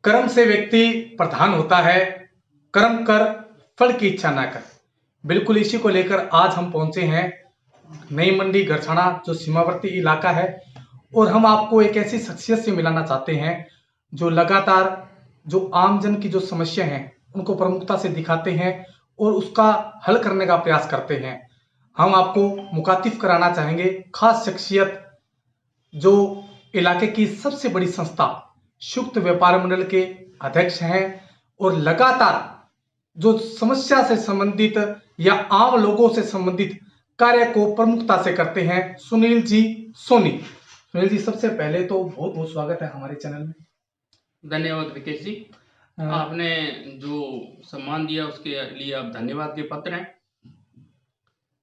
कर्म से व्यक्ति प्रधान होता है, कर्म कर फल की इच्छा ना कर। बिल्कुल इसी को लेकर आज हम पहुंचे हैं नई मंडी गरछाना, जो सीमावर्ती इलाका है, और हम आपको एक ऐसी शख्सियत से मिलाना चाहते हैं जो लगातार जो आमजन की जो समस्या है उनको प्रमुखता से दिखाते हैं और उसका हल करने का प्रयास करते हैं। हम आपको मुखातिब कराना चाहेंगे खास शख्सियत जो इलाके की सबसे बड़ी संस्था संयुक्त व्यापार मंडल के अध्यक्ष हैं और लगातार जो समस्या से संबंधित या आम लोगों से संबंधित कार्य को प्रमुखता से करते हैं, सुनील जी सोनी। सुनील जी, सबसे पहले तो बहुत बहुत स्वागत है हमारे चैनल में। धन्यवाद विकेश जी। आपने जो सम्मान दिया उसके लिए आप धन्यवाद के पात्र हैं।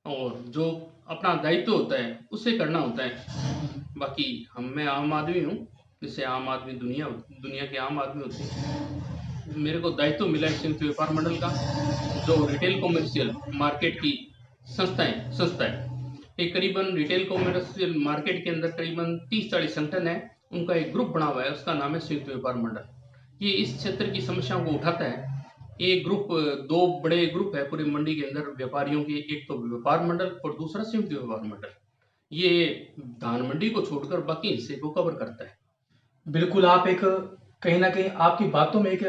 और जो अपना दायित्व होता है उसे करना होता है। बाकी मैं आम आदमी हूँ, जिससे आम आदमी दुनिया के आम आदमी होते हैं। मेरे को दायित्व मिला है संयुक्त व्यापार मंडल का, जो रिटेल कॉमर्शियल मार्केट की संस्था है। एक करीबन रिटेल कॉमर्शियल मार्केट के अंदर करीबन 30-40 संगठन है, उनका एक ग्रुप बना हुआ है, उसका नाम है संयुक्त व्यापार मंडल। ये इस क्षेत्र की समस्याओं को उठाता है। एक ग्रुप, दो बड़े ग्रुप है पूरी मंडी के अंदर व्यापारियों के, एक तो व्यापार मंडल और दूसरा संयुक्त व्यापार मंडल। ये धान मंडी को छोड़कर बाकी हिस्से को कवर करता है। बिल्कुल, आप एक कहीं ना कहीं आपकी बातों में एक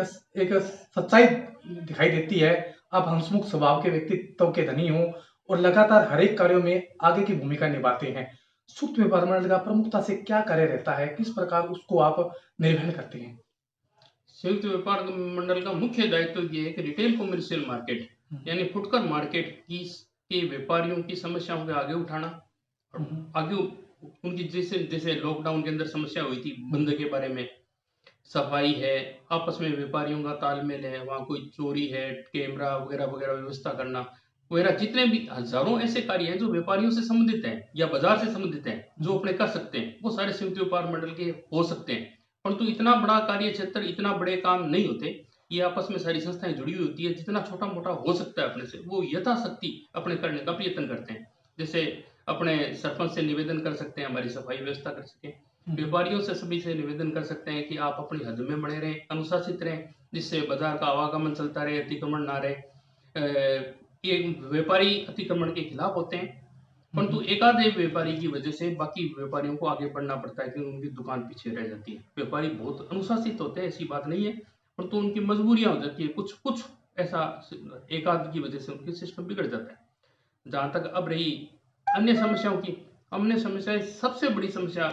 सच्चाई दिखाई देती है। आप हंसमुख स्वभाव के व्यक्तित्व के धनी हो और लगातार हर एक कार्यों में आगे की भूमिका निभाते हैं। संयुक्त व्यापार मंडल का प्रमुखता से क्या कार्य रहता है, किस प्रकार उसको आप निर्वहन करते हैं? संयुक्त व्यापार मंडल का मुख्य दायित्व ये है कि रिटेल कॉमर्शियल मार्केट यानी फुटकर मार्केट की के व्यापारियों की समस्याओं को आगे उठाना, आगे उनकी जैसे लॉकडाउन के अंदर समस्या हुई थी बंद के बारे में, सफाई है, आपस में व्यापारियों का तालमेल है, वहाँ कोई चोरी है, कैमरा वगैरह वगैरह व्यवस्था करना वगैरह, जितने भी हजारों ऐसे कार्य हैं जो व्यापारियों से संबंधित हैं या बाजार से संबंधित हैं, जो अपने कर सकते हैं, वो सारे संयुक्त व्यापार मंडल के हो सकते हैं। परंतु इतना बड़ा कार्य क्षेत्र, इतना बड़े काम नहीं होते। ये आपस में सारी संस्थाएं जुड़ी हुई होती है, जितना छोटा मोटा हो सकता है अपने से वो यथाशक्ति अपने करने का प्रयत्न करते हैं। जैसे अपने सरपंच से निवेदन कर सकते हैं हमारी सफाई व्यवस्था कर सके, व्यापारियों से सभी से निवेदन कर सकते हैं कि आप अपनी हद में बने रहें, अनुशासित रहें, जिससे बाजार का आवागमन चलता रहे, अतिक्रमण ना रहे। ये व्यापारी अतिक्रमण के खिलाफ होते हैं, परंतु एकाध एक व्यापारी की वजह से बाकी व्यापारियों को आगे बढ़ना पड़ता है, क्योंकि उनकी दुकान पीछे रह जाती है। व्यापारी बहुत अनुशासित होते हैं, ऐसी बात नहीं है, परंतु उनकी मजबूरियां हो जाती है, कुछ ऐसा एकाध की वजह से उनके सिस्टम बिगड़ जाता है। जहां तक अब रही अन्य समस्याओं की, अन्य समस्याएं, सबसे बड़ी समस्या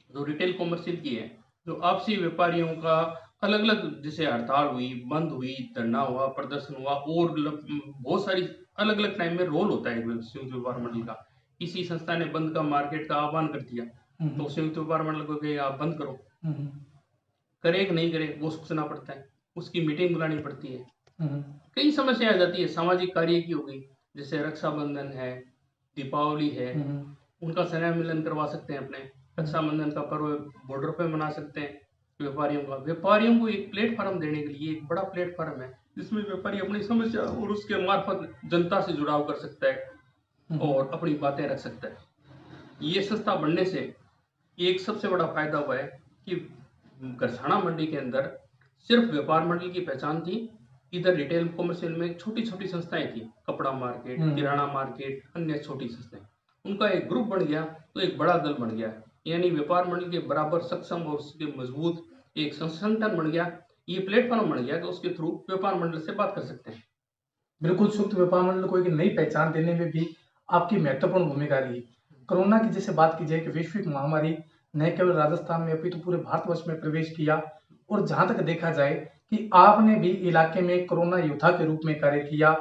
जो रिटेल कॉमर्शियल की है, जो आपसी व्यापारियों का अलग अलग, जैसे हड़ताल हुई, बंद हुई, धरना हुआ, प्रदर्शन हुआ, और बहुत सारी अलग अलग टाइम में रोल होता है संयुक्त व्यापार मंडल का। किसी संस्था ने बंद का मार्केट का आह्वान कर दिया तो संयुक्त व्यापार मंडल को कहे आप बंद करो, करे कि नहीं करे वो सोचना पड़ता है, उसकी मीटिंग बुलानी पड़ती है। कई समस्या आ जाती है, सामाजिक कार्य की हो गई, जैसे रक्षाबंधन है, दीपावली है, उनका स्नेह मिलन करवा सकते हैं। अपने रक्षाबंधन का पर्व बॉर्डर पे मना सकते हैं। व्यापारियों को एक प्लेटफॉर्म देने के लिए एक बड़ा प्लेटफॉर्म है, जिसमें व्यापारी अपनी समस्या और उसके मार्फत जनता से जुड़ाव कर सकता है और अपनी बातें रख सकता है। ये संस्था बनने से एक सबसे बड़ा फायदा हुआ है कि गरछाना मंडी के अंदर सिर्फ व्यापार मंडल की पहचान थी, इधर रिटेल कॉमर्शियल में छोटी छोटी संस्थाएं थी, कपड़ा मार्केट, किराना मार्केट, अन्य छोटी संस्थाएं, उनका एक ग्रुप बन गया तो एक बड़ा दल बन गया, यानी व्यापार मंडल के बराबर सक्षम और उसके मजबूत एक संगठन बन गया। ये प्लेटफॉर्म बन गया कि उसके थ्रू व्यापार मंडल से बात कर सकते हैं। बिल्कुल, संयुक्त व्यापार मंडल को एक नई पहचान देने में भी आपकी महत्वपूर्ण भूमिका रही। कोरोना की जैसे बात की जाए कि वैश्विक महामारी न केवल राजस्थान में अपितु पूरे भारतवर्ष में प्रवेश किया, और जहां तक देखा जाए कि आपने भी इलाके में कोरोना योद्धा के रूप में कार्य किया,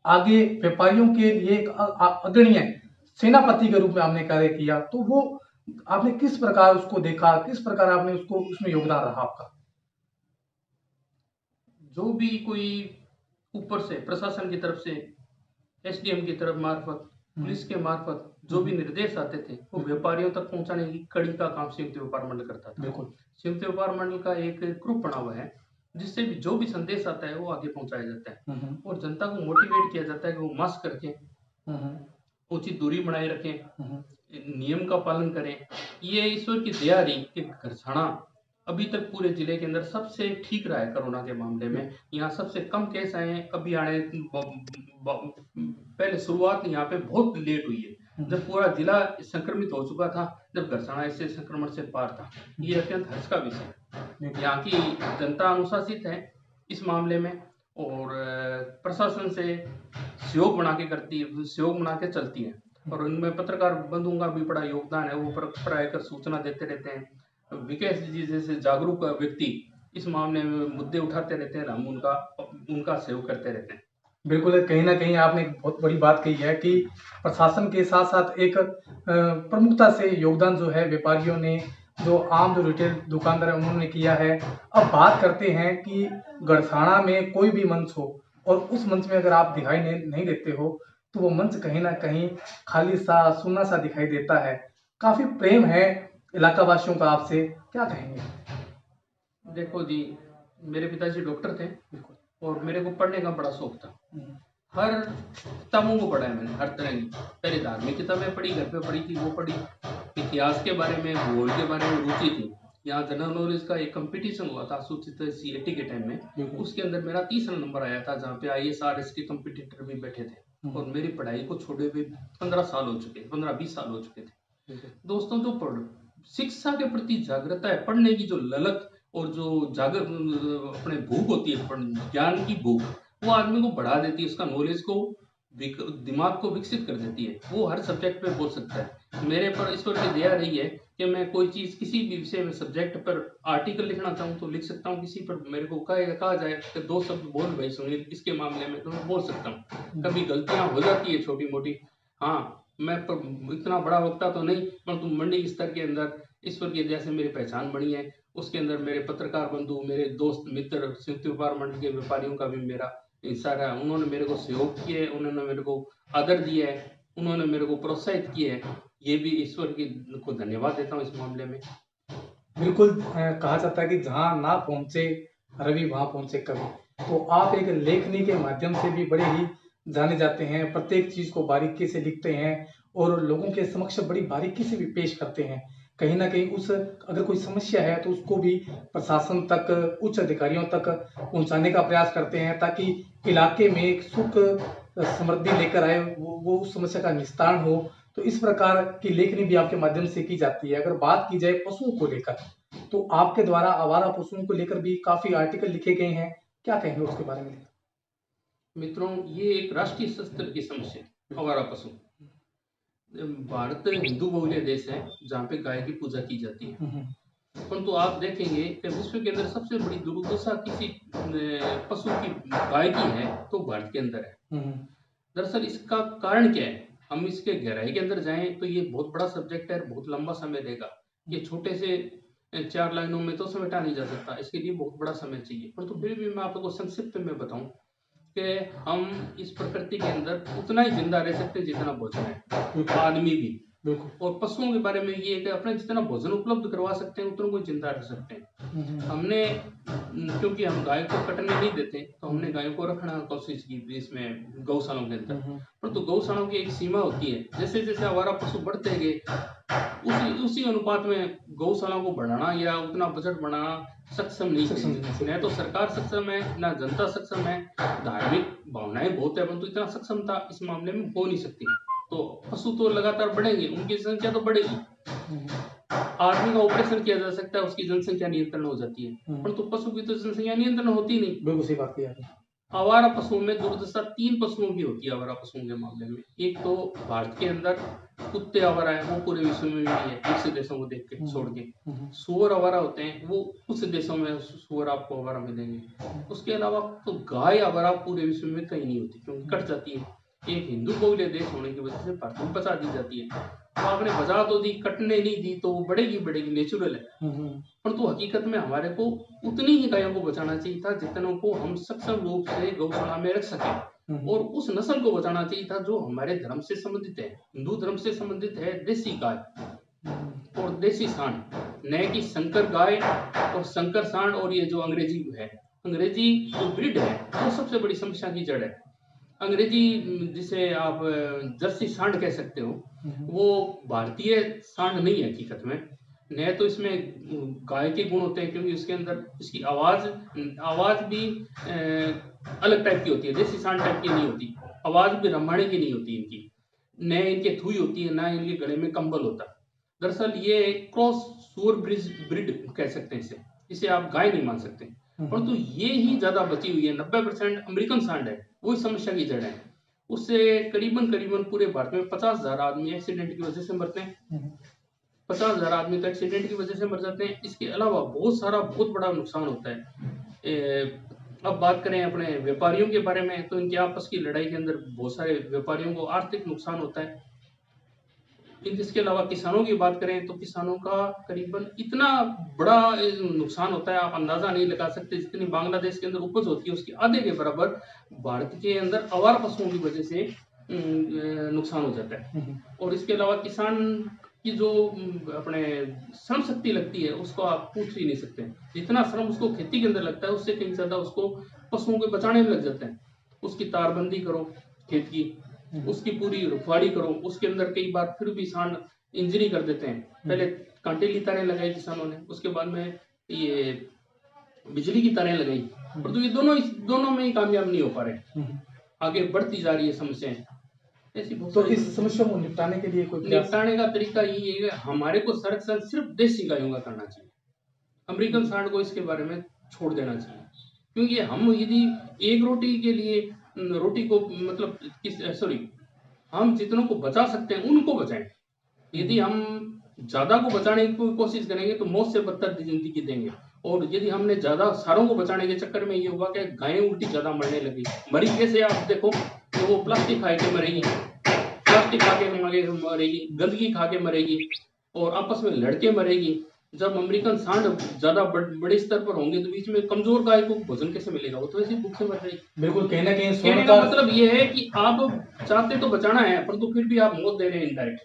आगे व्यापारियों के लिए एक अग्रणीय सेनापति के रूप में आपने कार्य किया, तो वो आपने किस प्रकार उसको देखा, किस प्रकार आपने उसको उसमें योगदान रहा आपका? जो भी कोई ऊपर से प्रशासन की तरफ से, एसडीएम की तरफ मार्फत, पुलिस के मार्फत जो भी निर्देश आते थे वो व्यापारियों तक पहुंचाने की कड़ी का काम संयुक्त व्यापार मंडल करता था। बिल्कुल, संयुक्त व्यापार मंडल का एक ग्रुप बना हुआ है, जिससे भी जो भी संदेश आता है वो आगे पहुंचाया जाता है और जनता को मोटिवेट किया जाता है कि वो मास्क रखें, उचित दूरी बनाए रखें, नियम का पालन करें। ये ईश्वर की दया रही कि गरछाना अभी तक पूरे जिले के अंदर सबसे ठीक रहा है कोरोना के मामले में। यहाँ सबसे कम केस आए हैं अभी आने पहले शुरुआत यहाँ पे बहुत लेट हुई है, जब पूरा जिला संक्रमित हो चुका था, जब घरसाना इससे संक्रमण से पार था। ये अत्यंत हर्ष का विषय है। यहाँ की जनता अनुशासित है इस मामले में और प्रशासन से सहयोग बना के चलती है और उनमें पत्रकार बंधुओं का भी बड़ा योगदान है। वो पर आकर सूचना देते रहते हैं। विकास जी जैसे जागरूक व्यक्ति इस मामले में मुद्दे उठाते रहते हैं, हम उनका सहयोग करते रहते हैं। बिल्कुल, कहीं ना कहीं आपने एक बहुत बड़ी बात कही है कि प्रशासन के साथ साथ एक प्रमुखता से योगदान जो है व्यापारियों ने, जो आम जो रिटेल दुकानदार है उन्होंने किया है। अब बात करते हैं कि गड़साना में कोई भी मंच हो और उस मंच में अगर आप दिखाई नहीं देते हो तो वो मंच कहीं ना कहीं खाली सा सुना सा दिखाई देता है। काफी प्रेम है इलाका वासियों का आपसे, क्या कहेंगे? देखो जी, मेरे पिताजी डॉक्टर थे और मेरे को पढ़ने का बड़ा शौक था। हर किताबों को पढ़ा है मैंने, हर तरह की। पहले धार्मिक किताबें पढ़ी, घर पे पढ़ी थी, वो पढ़ी। इतिहास के बारे में, भूगोल के बारे में रुचि थी। यहाँ जनरल नॉलेज का एक कंपटीशन हुआ था सूचित CAT के टाइम में, उसके अंदर मेरा 3रा नंबर आया था, जहाँ पे IAS RS के कंपटीटर भी बैठे थे। और मेरी पढ़ाई को छोड़े हुए 15 साल हो चुके, 15-20 साल हो चुके थे। दोस्तों, जो शिक्षा के प्रति जागरूकता है, पढ़ने की जो ललक और जो अपने भूख होती है, ज्ञान की भूख, वो आदमी को बढ़ा देती है, उसका नॉलेज को, दिमाग को विकसित कर देती है। वो हर सब्जेक्ट पे बोल सकता है। मेरे पर ईश्वर की दया रही है कि मैं कोई चीज किसी भी विषय में सब्जेक्ट पर आर्टिकल लिखना चाहूँ तो लिख सकता हूँ। किसी पर मेरे को कहा जाए कि 2 शब्द बोल भाई सुनील इसके मामले में, तो मैं बोल सकता हूँ। कभी गलतियां हो जाती है छोटी मोटी, हाँ, मैं पर इतना बड़ा वक्ता तो नहीं, परंतु मंडी स्तर के अंदर ईश्वर की दया से मेरी पहचान बनी है। उसके अंदर मेरे पत्रकार बंधु, मेरे दोस्त मित्र, संयुक्त व्यापार मंडल के व्यापारियों का भी मेरा हिस्सा रहा। उन्होंने मेरे को सहयोग किया है, उन्होंने मेरे को आदर दिया है, उन्होंने मेरे को प्रोत्साहित किया है। ये भी ईश्वर को धन्यवाद देता हूँ इस मामले में। बिल्कुल, कहा जाता है कि जहाँ ना पहुंचे रवि वहां पहुंचे कवि। तो आप एक लेखनी के माध्यम से भी बड़े ही जाने जाते हैं, प्रत्येक चीज को बारीकी से लिखते हैं और लोगों के समक्ष बड़ी बारीकी से भी पेश करते हैं। कहीं ना कहीं अगर कोई समस्या है तो उसको भी प्रशासन तक, उच्च अधिकारियों तक पहुंचाने का प्रयास करते हैं ताकि इलाके में एक सुख समृद्धि लेकर आए, वो उस समस्या का निस्तारण हो। तो इस प्रकार की लेखनी भी आपके माध्यम से की जाती है। अगर बात की जाए पशुओं को लेकर, तो आपके द्वारा आवारा पशुओं को लेकर भी काफी आर्टिकल लिखे गए हैं, क्या कहेंगे उसके बारे में? मित्रों, ये एक राष्ट्रीय स्तर की समस्या है, आवारा पशु। भारत हिंदू बहुल्य देश है जहाँ पे गाय की पूजा की जाती है, परंतु आप देखेंगे कि विश्व के अंदर सबसे बड़ी दुर्दशा किसी पशु की, गाय की है तो भारत के अंदर है। दरअसल इसका कारण क्या है? हम इसके गहराई के अंदर जाएं तो ये बहुत बड़ा सब्जेक्ट है, बहुत लंबा समय लेगा। ये छोटे से 4 लाइनों में तो समेटा नहीं जा सकता, इसके लिए बहुत बड़ा समय चाहिए। परंतु फिर भी मैं आपको संक्षिप्त में बताऊं कि हम इस प्रकृति के अंदर उतना ही जिंदा रह सकते हैं जितना भोजन है, आदमी भी। और पशुओं के बारे में ये है कि अपने जितना भोजन उपलब्ध करवा सकते हैं उतना कोई जिंदा रह सकते हैं। हमने, क्योंकि हम गाय को कटने नहीं देते, तो हमने गायों को रखना कोशिश की इसमें गौशालाओं के अंदर। परंतु गौशालाओं की एक सीमा होती है, जैसे जैसे आवारा पशु बढ़ते गए उसी अनुपात में गौशालाओं को बढ़ाना या उतना बजट बढ़ाना सक्षम नहीं है। न तो सरकार सक्षम है, न जनता सक्षम है। धार्मिक भावनाएं बहुत है, परंतु इतना सक्षमता इस मामले में हो नहीं सकती। तो पशु तो लगातार बढ़ेंगे, उनकी संख्या तो बढ़ेगी। आदमी का ऑपरेशन किया जा सकता है, उसकी जनसंख्या नियंत्रण हो जाती है, परंतु पशु की तो जनसंख्या नियंत्रण होती नहीं। बिल्कुल सही बात की आपने। आवारा पशुओं में दुर्दशा 3 पशुओं की होती है। आवारा पशुओं के मामले में एक तो भारत के अंदर कुत्ते आवारा है, वो पूरे विश्व में भी है, दूसरे देशों को देख के छोड़ के। सुअर आवारा होते हैं, वो कुछ देशों में सुअर आपको आवारा मिलेंगे। उसके अलावा तो गाय आवारा पूरे विश्व में कहीं नहीं होती, क्योंकि कट जाती है। एक हिंदू बहुल्य देश होने की वजह से भारत में बचा दी जाती है। तो आपने बजा तो दी, कटने नहीं दी, तो वो बढ़ेगी, नेचुरल है। परंतु हकीकत में हमारे को उतनी ही गायों को बचाना चाहिए था जितनों को हम सक्षम रूप से गौशाला में रख सके, और उस नस्ल को बचाना चाहिए था जो हमारे धर्म से संबंधित है, हिंदू धर्म से संबंधित है। देसी गाय और देसी सांड, न कि संकर गाय और संकर सांड। और ये जो अंग्रेजी है, अंग्रेजी जो ब्रीड है, वो सबसे बड़ी समस्या की जड़ है। अंग्रेजी जिसे आप जर्सी सांड कह सकते हो, वो भारतीय सांड नहीं है हकीकत में। नए तो इसमें गाय के गुण होते हैं, क्योंकि उसके अंदर इसकी आवाज भी अलग टाइप की होती है, देसी सांड टाइप की नहीं होती, आवाज भी रंभाणे की नहीं होती इनकी, न इनके थुई होती है, ना इनके गले में कंबल होता। दरअसल ये क्रॉस सुअर ब्रिड कह सकते हैं इसे आप गाय नहीं मान सकते, परंतु ये ही ज्यादा बची हुई है। 90% अमेरिकन सांड है, वही समस्या की जड़ है। उससे करीबन करीबन पूरे भारत में 50,000 आदमी एक्सीडेंट की वजह से मरते हैं, 50,000 आदमी तो एक्सीडेंट की वजह से मर जाते हैं। इसके अलावा बहुत बड़ा नुकसान होता है। अब बात करें अपने व्यापारियों के बारे में, तो इनके आपस की लड़ाई के अंदर बहुत सारे व्यापारियों को आर्थिक नुकसान होता है। इसके अलावा किसानों की बात करें तो किसानों का करीबन इतना बड़ा नुकसान होता है, आप अंदाजा नहीं लगा सकते। जितनी बांग्लादेश के अंदर उपज होती है उसके आधे के बराबर भारत के अंदर आवारा पशुओं की वजह से नुकसान हो जाता है। और इसके अलावा किसान की जो अपने श्रम शक्ति लगती है उसको आप पूछ ही नहीं सकते। जितना श्रम उसको खेती के अंदर लगता है उससे कहीं ज्यादा उसको पशुओं के बचाने में लग जाता है। उसकी तारबंदी करो खेत की, उसकी पूरी रुखवाड़ी करो, उसके अंदर कई बार फिर भी सांड इंजरी कर देते हैं। पहले कांटेली तारें लगाई किसानों ने, उसके बाद में ये बिजली की तारें लगाई, परंतु ये दोनों में ही कामयाब नहीं हो पा रहे, आगे बढ़ती जा रही है समस्याएं ऐसी। तो इस समस्या को निपटाने के लिए कोई निपटाने का तरीका यही है कि हमारे को संरक्षण सिर्फ देसी गायों का करना चाहिए, अमेरिकन सांड को इसके बारे में छोड़ देना चाहिए। क्योंकि हम यदि एक रोटी के लिए रोटी को मतलब हम जितनों को बचा सकते हैं उनको बचाएं। यदि हम ज्यादा को बचाने की कोशिश करेंगे तो मौत से बदतर जिंदगी देंगे। और यदि हमने ज्यादा सारों को बचाने के चक्कर में ये हुआ कि गायें उल्टी ज्यादा मरने लगी, मरी कैसे आप देखो, तो वो प्लास्टिक खा के मरेगी, प्लास्टिक खा के मरेगी, गंदगी खा के मरेगी और आपस में लड़के मरेगी। जब अमेरिकन सांड ज्यादा बड़े स्तर पर होंगे तो बीच में कमजोर गाय को भोजन कैसे मिलेगा, वो तो ऐसी भूख से मर रही। बिल्कुल, कहीं ना कहीं कहने का मतलब ये है कि आप चाहते तो बचाना है, परंतु फिर भी आप मौत दे रहे हैं इनडायरेक्ट,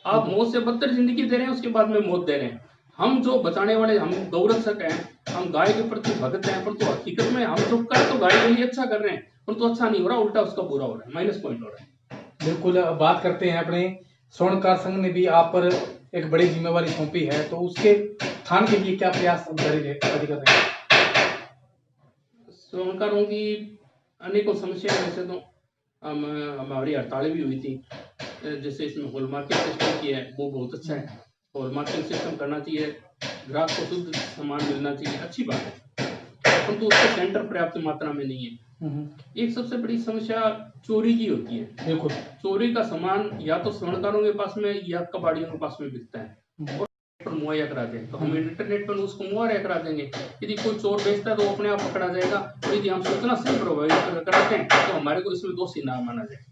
आप मौत से बदतर जिंदगी दे रहे हैं, उसके बाद में मौत दे रहे हैं। हम जो बचाने वाले, हम गौरक्षक हैं, हम गाय के प्रति भक्त हैं, परंतु हकीकत में हम जो कर तो गाय के लिए अच्छा कर रहे हैं, परंतु अच्छा नहीं हो रहा, उल्टा उसका बुरा हो रहा है, माइनस पॉइंट हो रहा है। बिल्कुल, बात करते हैं अपने स्वर्णकार संघ ने भी आप पर एक बड़ी जिम्मेवारी सौंपी है, तो उसके उत्थान के लिए क्या प्रयास जारी कर रहे हैं? स्वर्णकारों की अनेकों समस्याएं, वैसे तो हमारी हड़तालें भी हुई थी, जैसे इसमें हॉलमार्किंग सिस्टम की है वो बहुत अच्छा है, हॉलमार्किंग सिस्टम करना चाहिए, ग्राहक को शुद्ध सामान मिलना चाहिए, अच्छी बात है, परंतु उसके सेंटर पर्याप्त मात्रा में नहीं है। एक सबसे बड़ी समस्या चोरी की होती है। बिल्कुल, चोरी का सामान या तो स्वर्णकारों के पास में या कबाड़ियों के पास में बिकता है और पर मुहैया कराते हैं, तो हम इंटरनेट पर उसको मुहैया करा देंगे। यदि कोई चोर बेचता है तो अपने आप पकड़ा जाएगा, और यदि हम सूचना से प्रोवाइड कराते हैं तो हमारे को इसमें दोषी ना माना जाए।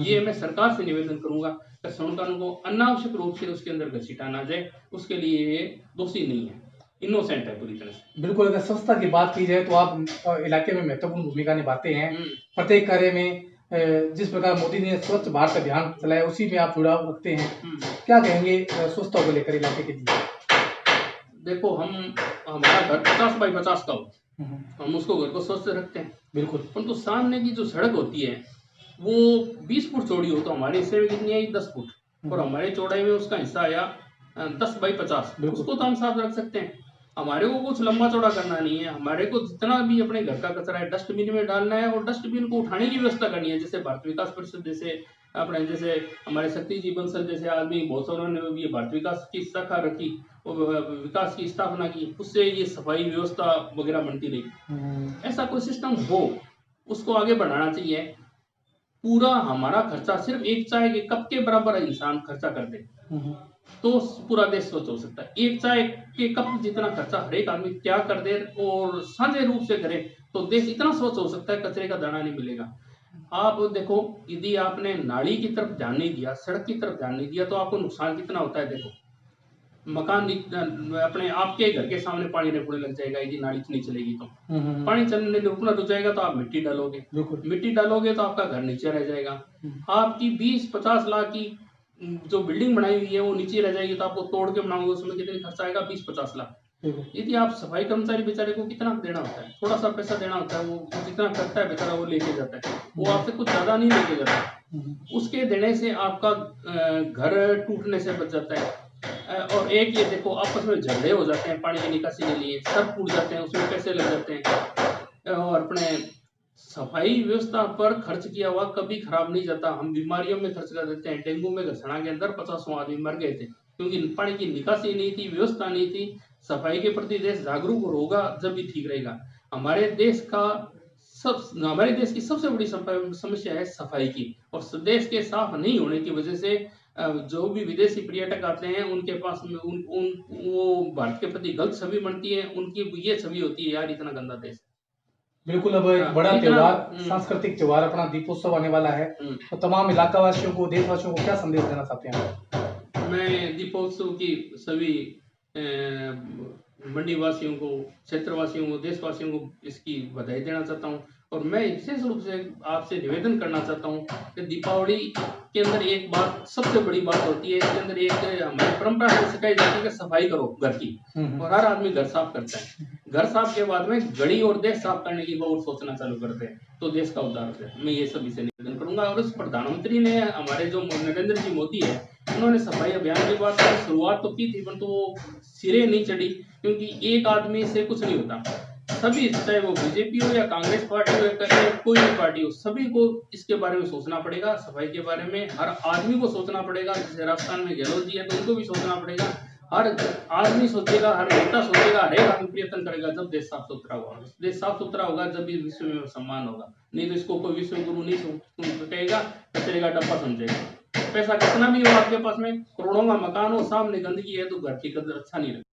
ये मैं सरकार से निवेदन करूंगा कि स्वर्णकारों को अनावश्यक रूप से उसके अंदर घसीटा ना जाए, उसके लिए ये दोषी नहीं है, इनोसेंट है पूरी तरह से। बिल्कुल, अगर स्वच्छता की बात की जाए तो आप इलाके में महत्वपूर्ण भूमिका निभाते हैं। प्रत्येक कार्य में जिस प्रकार मोदी ने स्वच्छ भारत अभियान चलाया उसी में आप जुड़ाव रखते हैं, क्या कहेंगे स्वच्छता को लेकर इलाके के लिए? देखो, हमारा घर 50 बाई 50 का हो, हम उसको घर को स्वच्छ रखते हैं, बिल्कुल, परंतु सामने की जो सड़क होती है वो 20 फुट चौड़ी हो तो हमारे हिस्से में कितनी आई 10 फुट, और हमारे चौड़ाई में उसका हिस्सा आया 10 बाई 50, उसको तो हम साफ रख सकते हैं। हमारे को कुछ लंबा चौड़ा करना नहीं है, हमारे को जितना भी अपने घर का कचरा है डस्टबिन में डालना है और डस्टबिन को उठाने की व्यवस्था करनी है। जैसे भारत विकास परिषद जैसे अपने जैसे हमारे शक्ति जी बंसल जैसे आदमी बहुत सारों ने भी भारत विकास की शाखा रखी और विकास की स्थापना की, उससे ये सफाई व्यवस्था वगैरह बनती रही। ऐसा कोई सिस्टम हो, उसको आगे बढ़ाना चाहिए। पूरा हमारा खर्चा सिर्फ एक चाय के कप के बराबर इंसान खर्चा कर दे तो पूरा देश स्वच्छ हो सकता है। एक चाय के कप जितना खर्चा हर एक आदमी त्याग कर दे और साझे रूप से करे तो देश इतना स्वच्छ हो सकता है, कचरे का दाना नहीं मिलेगा। आप देखो, यदि आपने नाली की तरफ ध्यान नहीं दिया, सड़क की तरफ ध्यान नहीं दिया, तो आपको नुकसान कितना होता है। देखो, मकान अपने आपके घर के सामने पानी रुकने लग जाएगा यदि नाली नहीं चलेगी तो। पानी चलने रुकना रुक जाएगा तो आप मिट्टी डालोगे, मिट्टी डालोगे तो आपका घर नीचे रह जाएगा। आपकी 20-50 लाख की जो बिल्डिंग बनाई हुई है वो नीचे रह जाएगी, तो आपको तोड़ के बनाओगे, उसमें कितनी खर्चा आएगा? 20-50 लाख। यदि आप सफाई कर्मचारी बेचारे को कितना देना होता है? थोड़ा सा पैसा देना होता है, वो जितना करता है बेचारा वो लेके जाता है, वो आपसे कुछ ज्यादा नहीं लेके जाता। उसके देने से आपका घर टूटने से बच जाता है। और एक ये देखो आपस में झगड़े हो जाते हैं पानी की निकासी के लिए, सर फूट जाते हैं, उसमें पैसे लग जाते हैं। और अपने सफाई व्यवस्था पर खर्च किया हुआ कभी खराब नहीं जाता। हम बीमारियों में खर्च कर देते हैं। डेंगू में घरसना के अंदर 50 आदमी मर गए थे क्योंकि पानी की निकासी नहीं थी, व्यवस्था नहीं थी। सफाई के प्रति देश जागरूक होगा जब भी ठीक रहेगा। हमारे देश की सबसे बड़ी समस्या है सफाई की, और देश के साफ नहीं होने की वजह से जो भी विदेशी पर्यटक आते हैं उनके पास में वो भारत के प्रति गलत छवि बनती है, उनकी ये छवि होती है यार इतना गंदा देश। बिल्कुल। अब एक हाँ, बड़ा इतना त्योहार, सांस्कृतिक त्योहार अपना दीपोत्सव आने वाला है, तो तमाम इलाका वासियों को, देशवासियों को क्या संदेश देना चाहते हैं? मैं दीपोत्सव की सभी मंडी वासियों को, क्षेत्रवासियों को, देशवासियों को इसकी बधाई देना चाहता हूँ। और मैं विशेष रूप से आपसे निवेदन करना चाहता हूँ कि दीपावली के अंदर एक बात सबसे बड़ी बात होती है, इसके अंदर एक हमारी परंपरा से सिखाई जाती है कि सफाई करो घर की, और हर आदमी घर साफ करता है। घर साफ के बाद में गली और देश साफ करने की बहुत सोचना चालू करते हैं, तो देश का उद्धार होता है। मैं ये सभी से निवेदन करूंगा। और उस प्रधानमंत्री ने, हमारे जो नरेंद्र जी मोदी है, उन्होंने सफाई अभियान की बात शुरुआत तो की थी, परंतु वो सिरे नहीं चढ़ी, क्योंकि एक आदमी से कुछ नहीं होता। सभी, चाहे वो बीजेपी हो या कांग्रेस पार्टी हो या कोई भी पार्टी हो, सभी को इसके बारे में सोचना पड़ेगा। सफाई के बारे में हर आदमी को सोचना पड़ेगा। जैसे राजस्थान में गहलोत जी है तो उनको भी सोचना पड़ेगा। हर आदमी सोचेगा, हर नेता सोचेगा, हर एक आदमी प्रयत्न करेगा। जब देश साफ सुथरा होगा, देश साफ सुथरा होगा जब भी विश्व में सम्मान होगा। नहीं तो इसको कोई विश्व गुरु नहीं कहेगा, कचरे का डब्बा समझेगा। पैसा कितना भी हो आपके पास में, करोड़ों का मकान हो, सामने गंदगी है तो घर की कदर अच्छा नहीं लगता।